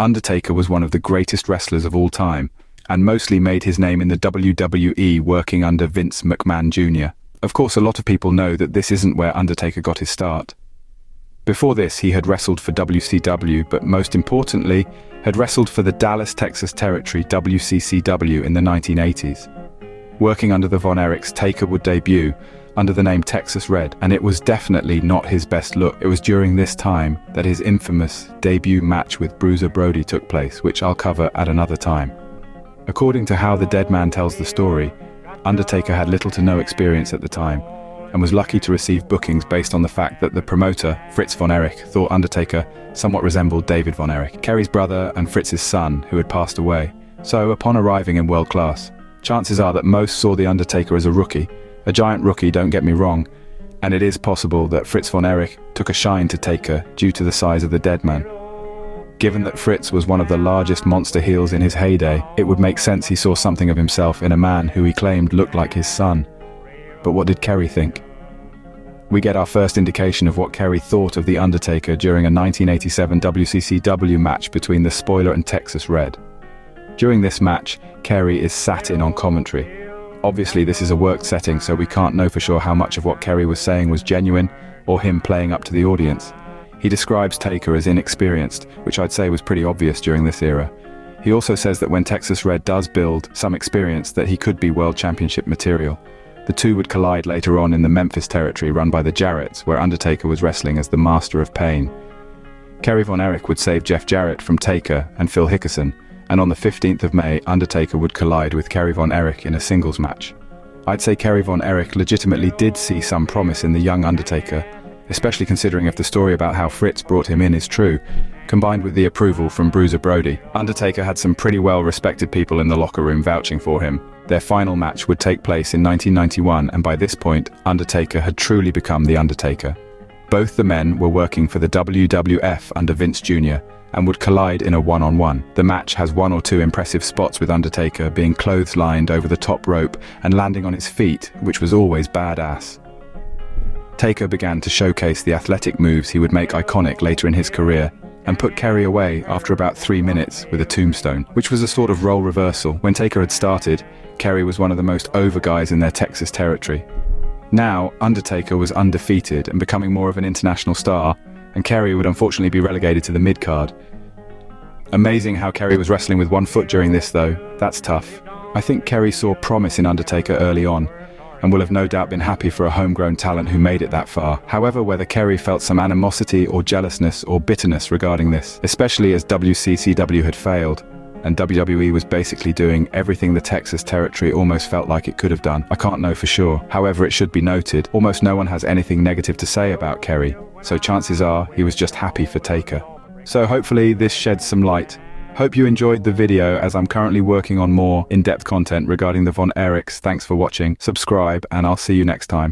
Undertaker was one of the greatest wrestlers of all time, and mostly made his name in the WWE working under Vince McMahon Jr. Of course, a lot of people know that this isn't where Undertaker got his start. Before this, he had wrestled for WCW, but most importantly, had wrestled for the Dallas, Texas Territory WCCW in the 1980s. Working under the Von Erichs, Taker would debut under the name Texas Red, and it was definitely not his best look. It was during this time that his infamous debut match with Bruiser Brody took place, which I'll cover at another time. According to how the dead man tells the story, Undertaker had little to no experience at the time, and was lucky to receive bookings based on the fact that the promoter, Fritz Von Erich, thought Undertaker somewhat resembled David Von Erich, Kerry's brother and Fritz's son, who had passed away. So, upon arriving in world class, chances are that most saw the Undertaker as a rookie, a giant rookie, don't get me wrong, and it is possible that Fritz Von Erich took a shine to Taker due to the size of the dead man. Given that Fritz was one of the largest monster heels in his heyday, it would make sense he saw something of himself in a man who he claimed looked like his son. But what did Kerry think? We get our first indication of what Kerry thought of The Undertaker during a 1987 WCCW match between the Spoiler and Texas Red. During this match, Kerry is sat in on commentary. Obviously this is a worked setting, so we can't know for sure how much of what Kerry was saying was genuine or him playing up to the audience. He describes Taker as inexperienced, which I'd say was pretty obvious during this era. He also says that when Texas Red does build some experience, that he could be World Championship material. The two would collide later on in the Memphis territory run by the Jarretts, where Undertaker was wrestling as the Master of Pain. Kerry Von Erich would save Jeff Jarrett from Taker and Phil Hickerson, and on the 15th of May, Undertaker would collide with Kerry Von Erich in a singles match. I'd say Kerry Von Erich legitimately did see some promise in the young Undertaker, especially considering if the story about how Fritz brought him in is true, combined with the approval from Bruiser Brody. Undertaker had some pretty well-respected people in the locker room vouching for him. Their final match would take place in 1991, and by this point, Undertaker had truly become The Undertaker. Both the men were working for the WWF under Vince Jr., and would collide in a one-on-one. The match has one or two impressive spots, with Undertaker being clotheslined over the top rope and landing on his feet, which was always badass. Taker began to showcase the athletic moves he would make iconic later in his career, and put Kerry away after about 3 minutes with a tombstone, which was a sort of role reversal. When Taker had started, Kerry was one of the most over guys in their Texas territory. Now, Undertaker was undefeated and becoming more of an international star, and Kerry would unfortunately be relegated to the mid-card. Amazing how Kerry was wrestling with one foot during this though. That's tough. I think Kerry saw promise in Undertaker early on, and will have no doubt been happy for a homegrown talent who made it that far. However, whether Kerry felt some animosity or jealousness or bitterness regarding this, especially as WCCW had failed, and WWE was basically doing everything the Texas territory almost felt like it could have done, I can't know for sure. However, it should be noted, almost no one has anything negative to say about Kerry, so chances are he was just happy for Taker. So hopefully this sheds some light. Hope you enjoyed the video, as I'm currently working on more in-depth content regarding the Von Erichs. Thanks for watching, subscribe, and I'll see you next time.